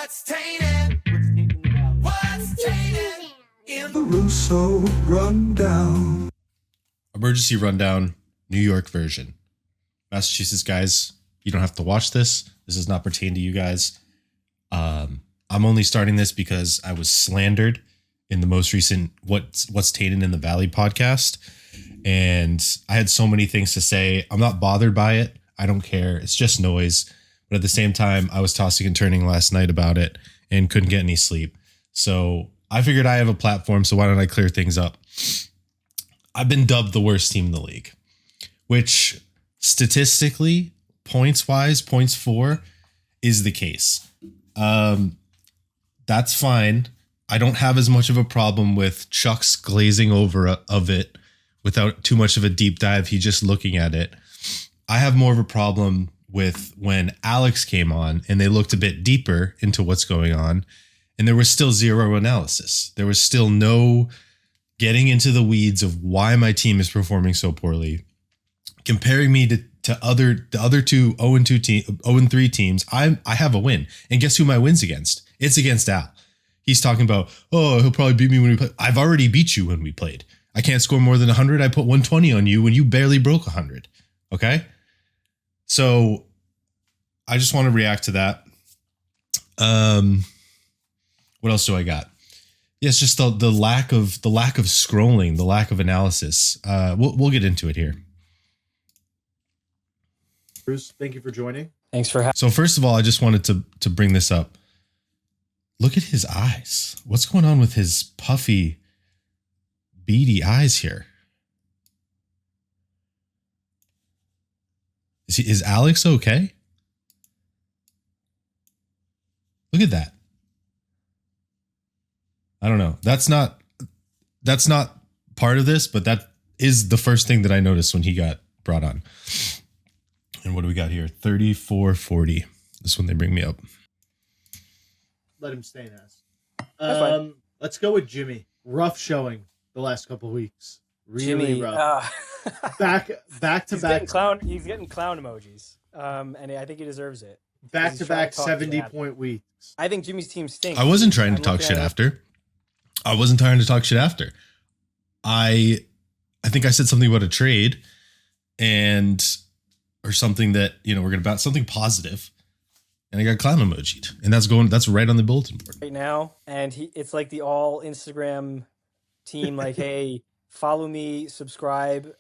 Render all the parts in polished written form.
What's tainted? What's tainted in the Russo rundown. Emergency rundown, New York version. Massachusetts guys, you don't have to watch this. This does not pertain to you guys. I'm only starting this because I was slandered in the most recent What's Tainted in the Valley podcast. And I had so many things to say. I'm not bothered by it. I don't care. It's just noise. But at the same time, I was tossing and turning last night about it and couldn't get any sleep. So I figured I have a platform, so why don't I clear things up? I've been dubbed the worst team in the league, which statistically, points-wise, points for, is the case. That's fine. I don't have as much of a problem with Chuck's glazing over of it without too much of a deep dive. He just looking at it. I have more of a problem with when Alex came on and they looked a bit deeper into what's going on, and there was still zero analysis. There was still no getting into the weeds of why my team is performing so poorly. Comparing me to the other two 0-3 teams, I have a win. And guess who my win's against? It's against Al. He's talking about, oh, he'll probably beat me when we play. I've already beat you when we played. I can't score more than 100. I put 120 on you when you barely broke 100. Okay? So I just want to react to that. What else do I got? Yes, just the lack of scrolling, the lack of analysis. We'll get into it here. Bruce, thank you for joining. Thanks for having. So first of all, I just wanted to bring this up. Look at his eyes. What's going on with his puffy, beady eyes here? Is Alex okay? Look at that. I don't know. That's not part of this, but that is the first thing that I noticed when he got brought on. And what do we got here? 3440. This one they bring me up. Let him stay in. Let's go with Jimmy. Rough showing the last couple of weeks. Really Jimmy, rough. Back to he's back. He's getting clown emojis, and I think he deserves it. Back He's to trying back to talk shit 70-point weeks. I think Jimmy's team stinks. I wasn't trying to talk shit after. I wasn't trying to talk shit after. I think I said something about a trade or something that, we're going to about something positive, and I got clown emojied, and that's right on the bulletin board right now. And it's like the all Instagram team, like, hey, follow me, subscribe,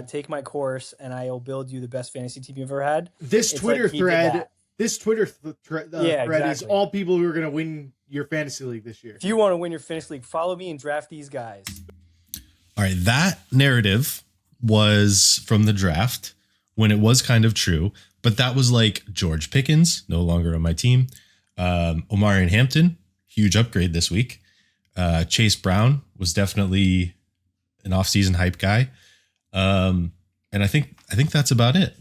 take my course, and I'll build you the best fantasy team you've ever had. This Twitter thread is all people who are going to win your fantasy league this year. If you want to win your fantasy league, follow me and draft these guys. All right, that narrative was from the draft when it was kind of true, but that was like George Pickens, no longer on my team. Omarion Hampton, huge upgrade this week. Chase Brown was definitely an off-season hype guy. And I think that's about it.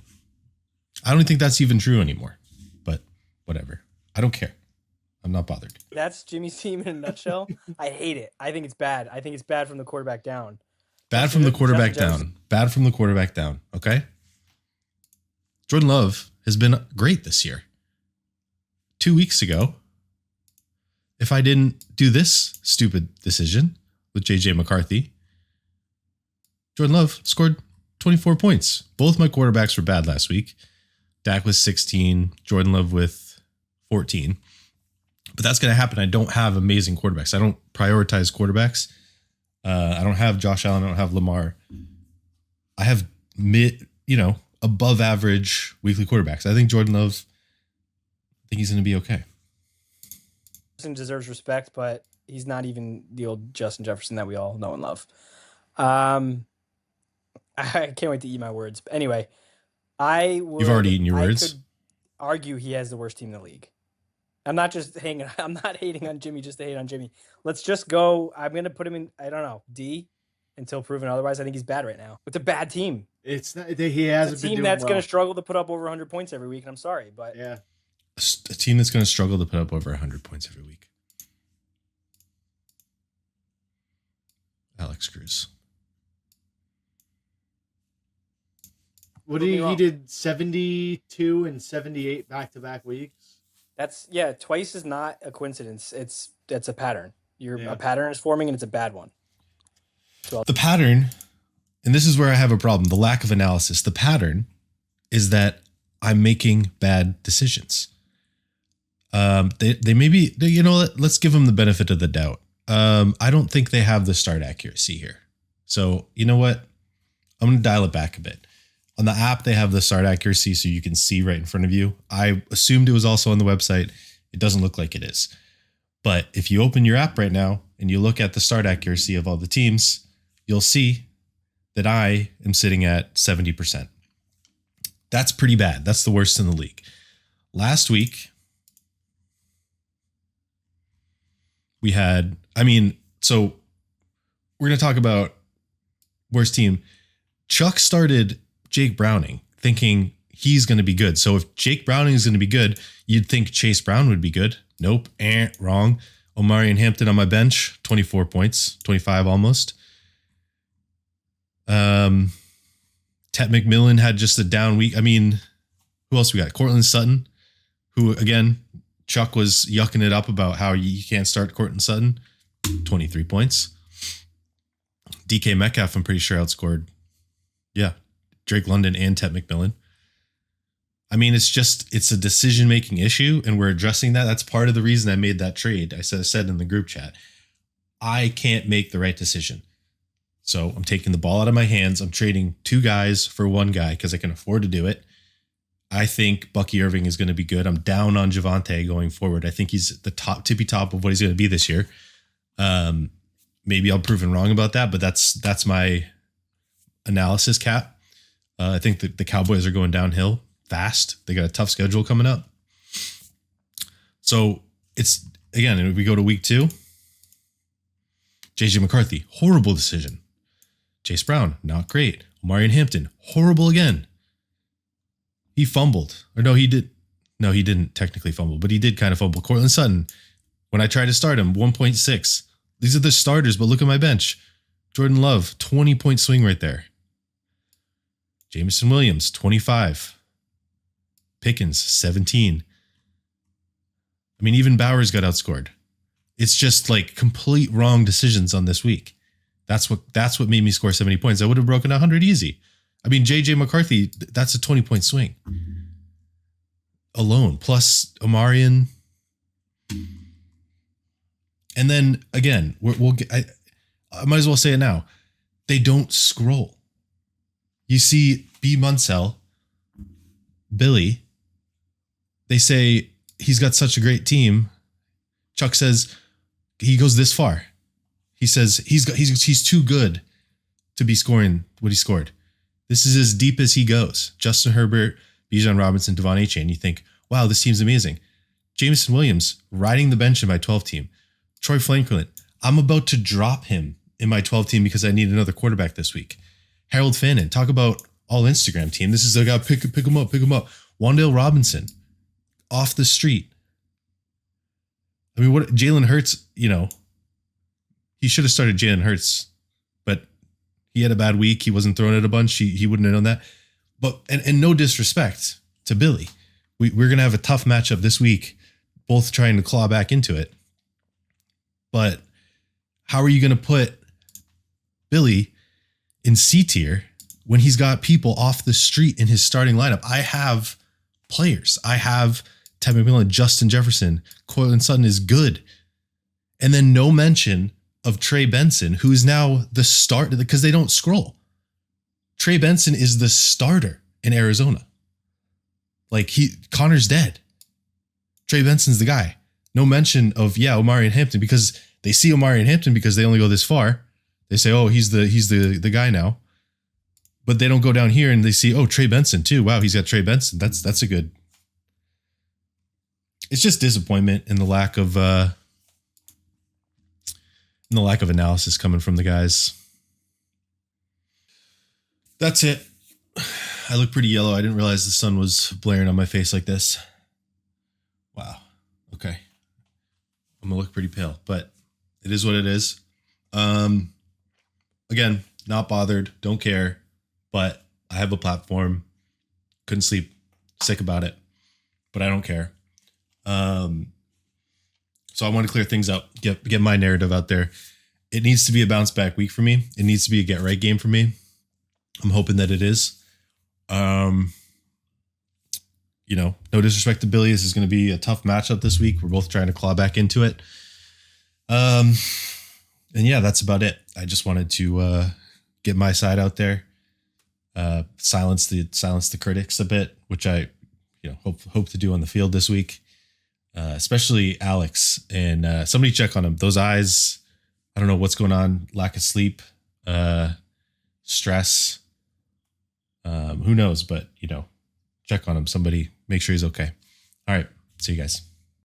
I don't think that's even true anymore, but whatever. I don't care. I'm not bothered. That's Jimmy's team in a nutshell. I hate it. I think it's bad. I think it's bad from the quarterback down. Bad from the quarterback down. Bad from the quarterback down. Okay. Jordan Love has been great this year. 2 weeks ago, if I didn't do this stupid decision with JJ McCarthy, Jordan Love scored 24 points. Both my quarterbacks were bad last week. Dak with 16, Jordan Love with 14. But that's going to happen. I don't have amazing quarterbacks. I don't prioritize quarterbacks. I don't have Josh Allen. I don't have Lamar. I have above average weekly quarterbacks. I think Jordan Love, I think he's going to be okay. Justin deserves respect, but he's not even the old Justin Jefferson that we all know and love. I can't wait to eat my words. But anyway, You've already eaten your words. I could argue he has the worst team in the league. I'm not hating on Jimmy just to hate on Jimmy. Let's just go. I'm going to put him in, I don't know, D until proven otherwise. I think he's bad right now. It's a bad team. It's not, he hasn't a been team doing that's well. going to struggle to put up over 100 points every week. And I'm sorry, but yeah, a team that's going to struggle to put up over 100 points every week. Alex Cruz. What he did 72 and 78 back-to-back weeks. Twice is not a coincidence. That's a pattern. Yeah. A pattern is forming, and it's a bad one. The pattern, and this is where I have a problem, the lack of analysis. The pattern is that I'm making bad decisions. They maybe, let's give them the benefit of the doubt. I don't think they have the start accuracy here. So you know what? I'm going to dial it back a bit. On the app, they have the start accuracy so you can see right in front of you. I assumed it was also on the website. It doesn't look like it is. But if you open your app right now and you look at the start accuracy of all the teams, you'll see that I am sitting at 70%. That's pretty bad. That's the worst in the league. Last week, we had, so we're going to talk about worst team. Chuck started Jake Browning thinking he's going to be good. So if Jake Browning is going to be good, you'd think Chase Brown would be good. Nope. Wrong. Omari and Hampton on my bench, 24 points, 25 almost. Tet McMillan had just a down week. Who else we got? Cortland Sutton, who again, Chuck was yucking it up about how you can't start Cortland Sutton, 23 points. DK Metcalf, I'm pretty sure outscored. Yeah. Drake London and Tet McMillan. It's a decision-making issue, and we're addressing that. That's part of the reason I made that trade. I said in the group chat, I can't make the right decision. So I'm taking the ball out of my hands. I'm trading 2 guys for 1 guy because I can afford to do it. I think Bucky Irving is going to be good. I'm down on Javonte going forward. I think he's the tippy top of what he's going to be this year. Maybe I'm proven wrong about that, but that's my analysis, Cap. I think the Cowboys are going downhill fast. They got a tough schedule coming up. So it's, again, if we go to week 2, JJ McCarthy, horrible decision. Chase Brown, not great. Omari and Hampton, horrible again. He fumbled. Or no, he didn't technically fumble, but he did kind of fumble. Cortland Sutton, when I tried to start him, 1.6. These are the starters, but look at my bench. Jordan Love, 20-point swing right there. Jameson Williams, 25. Pickens, 17. Even Bowers got outscored. It's just like complete wrong decisions on this week. That's what made me score 70 points. I would have broken 100 easy. JJ McCarthy, that's a 20-point swing alone, plus Omarion. And then again, I might as well say it now. They don't scroll. You see B. Munsell, Billy, they say he's got such a great team. Chuck says he goes this far. He says he's too good to be scoring what he scored. This is as deep as he goes. Justin Herbert, Bijan Robinson, Devon Achane. You think, wow, this team's amazing. Jameson Williams riding the bench in my 12 team. Troy Franklin, I'm about to drop him in my 12 team because I need another quarterback this week. Harold Fannin, talk about all Instagram team. This is a guy, pick him up. Wan'Dale Robinson, off the street. What Jalen Hurts, he should have started Jalen Hurts, but he had a bad week. He wasn't throwing it a bunch. He wouldn't have known that. But, and no disrespect to Billy. We're going to have a tough matchup this week, both trying to claw back into it. But how are you going to put Billy in C tier when he's got people off the street in his starting lineup? I have players. I have Ted McMillan, Justin Jefferson, Cortland Sutton is good. And then no mention of Trey Benson, who is now the starter because they don't scroll. Trey Benson is the starter in Arizona. Connor's dead. Trey Benson's the guy. No mention of, Omari and Hampton, because they see Omari and Hampton because they only go this far. They say, oh, he's the guy now. But they don't go down here and they see, oh, Trey Benson too. Wow, he's got Trey Benson. That's a good. It's just disappointment in the lack of analysis coming from the guys. That's it. I look pretty yellow. I didn't realize the sun was blaring on my face like this. Wow. Okay. I'm gonna look pretty pale, but it is what it is. Again, not bothered, don't care, but I have a platform. Couldn't sleep, sick about it, but I don't care. So I want to clear things up, get my narrative out there. It needs to be a bounce back week for me. It needs to be a get right game for me. I'm hoping that it is. No disrespect to Billy. This is going to be a tough matchup this week. We're both trying to claw back into it. And yeah, that's about it. I just wanted to get my side out there, silence the critics a bit, which I hope to do on the field this week. Especially Alex, and somebody check on him. Those eyes, I don't know what's going on. Lack of sleep, stress. Who knows? But check on him. Somebody make sure he's okay. All right. See you guys.